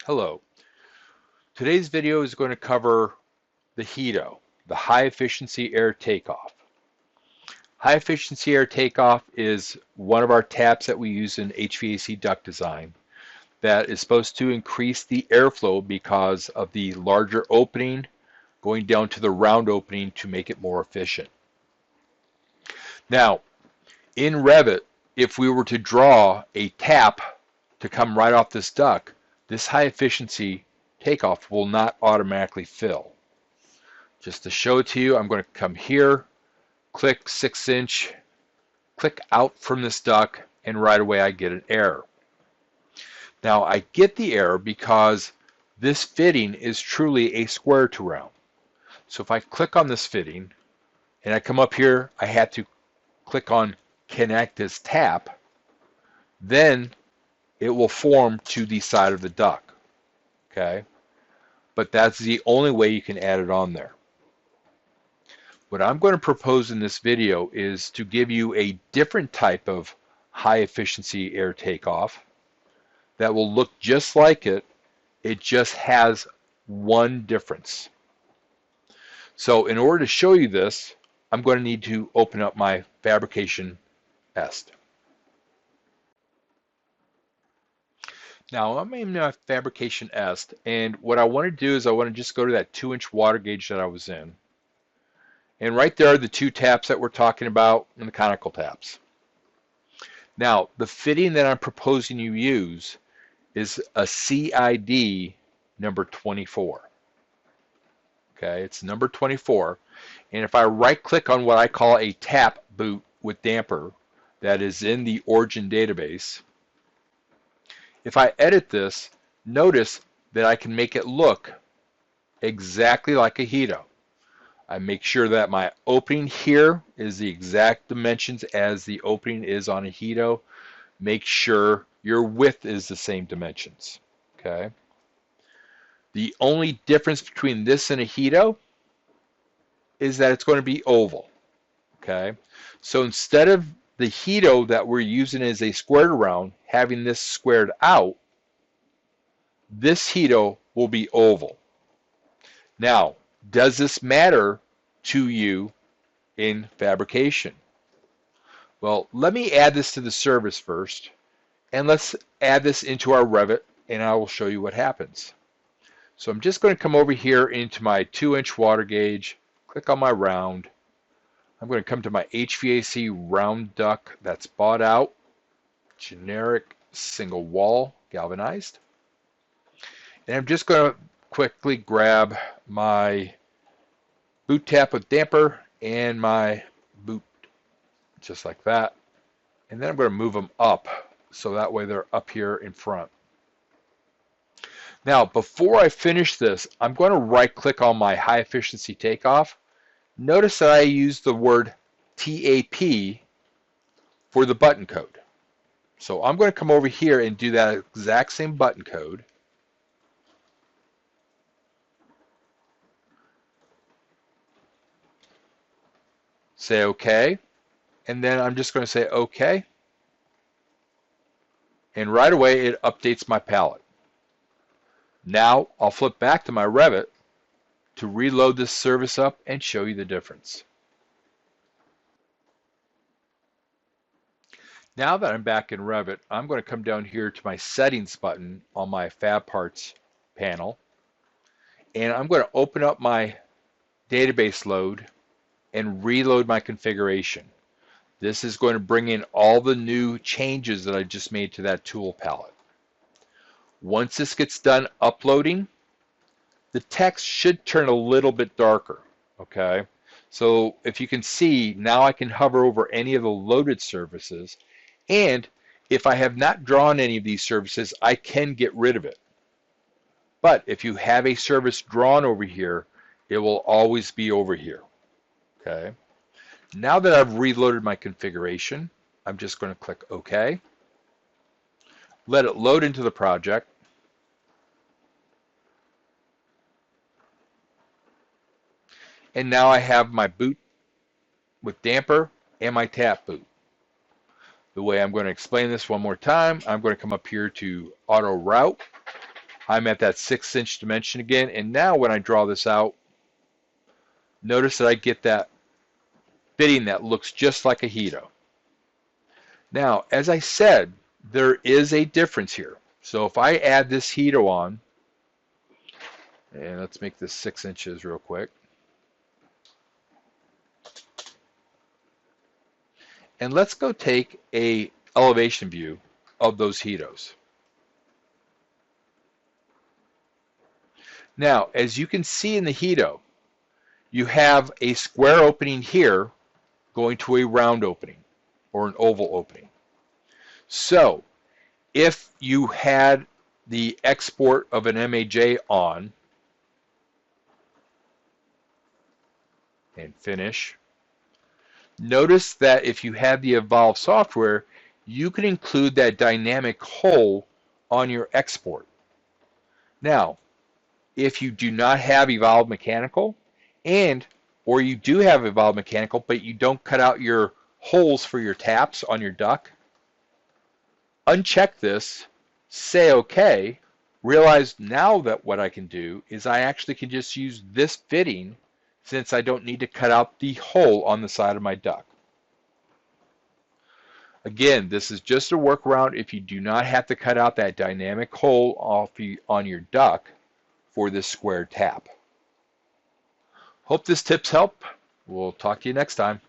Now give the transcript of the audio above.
Hello. Today's video is going to cover the HETO, the High Efficiency Air Takeoff. High Efficiency Air Takeoff is one of our taps that we use in HVAC duct design that is supposed to increase the airflow because of the larger opening going down to the round opening to make it more efficient. Now, in Revit, if we were to draw a tap to come right off this duct, this high efficiency takeoff will not automatically fill. Just to show it to you, I'm going to come here, click 6-inch, click out from this duct, and right away I get an error. Now I get the error because this fitting is truly a square to round. So if I click on this fitting and I come up here, I had to click on connect as tap, then it will form to the side of the duct. Okay, but that's the only way you can add it on there. What I'm going to propose in this video is to give you a different type of high efficiency air takeoff that will look just like it. It just has one difference. So in order to show you this, I'm going to need to open up my Fabrication est. Now I'm in my Fabrication est, and what I want to do is I want to just go to that 2-inch water gauge that I was in. And right there are the two taps that we're talking about, and the conical taps. Now, the fitting that I'm proposing you use is a CID number 24. Okay, it's number 24. And if I right-click on what I call a tap boot with damper that is in the origin database, if I edit this, notice that I can make it look exactly like a HETO. I make sure that my opening here is the exact dimensions as the opening is on a HETO. Make sure your width is the same dimensions. Okay. The only difference between this and a HETO is that it's going to be oval. Okay. So instead of the HETO that we're using as a squared around, having this squared out, this HETO will be oval. Now, does this matter to you in fabrication? Well, let me add this to the service first, and let's add this into our Revit, and I will show you what happens. So I'm just going to come over here into my 2-inch water gauge, click on my round. I'm going to come to my HVAC round duct that's bought out, generic single wall galvanized. And I'm just going to quickly grab my boot tap with damper and my boot just like that. And then I'm going to move them up so that way they're up here in front. Now, before I finish this, I'm going to right click on my high efficiency takeoff. Notice that I use the word TAP for the button code. So I'm going to come over here and do that exact same button code. Say OK, and then I'm just going to say OK, and right away it updates my palette. Now I'll flip back to my Revit to reload this service up and show you the difference. Now that I'm back in Revit, I'm going to come down here to my settings button on my Fab Parts panel, and I'm going to open up my database load and reload my configuration. This is going to bring in all the new changes that I just made to that tool palette. Once this gets done uploading, the text should turn a little bit darker. Okay, so if you can see, now I can hover over any of the loaded services, and if I have not drawn any of these services, I can get rid of it. But if you have a service drawn over here, it will always be over here. Okay. Now that I've reloaded my configuration, I'm just going to click OK. Let it load into the project. And now I have my boot with damper and my tap boot. The way I'm going to explain this one more time, I'm going to come up here to auto route. I'm at that 6-inch dimension again, and now when I draw this out, notice that I get that fitting that looks just like a HETO. Now, as I said, there is a difference here. So if I add this HETO on, and let's make this 6 inches real quick, and let's go take a elevation view of those HETOs. Now, as you can see in the HETO, you have a square opening here going to a round opening or an oval opening. So if you had the export of an MAJ on and finish, notice that if you have the Evolve software, you can include that dynamic hole on your export. Now, if you do not have Evolve Mechanical, or you do have Evolve Mechanical, but you don't cut out your holes for your taps on your duct, uncheck this, say OK, realize now that what I can do is I actually can just use this fitting since I don't need to cut out the hole on the side of my duct. Again, this is just a workaround if you do not have to cut out that dynamic hole on your duct for this square tap. Hope this tips help. We'll talk to you next time.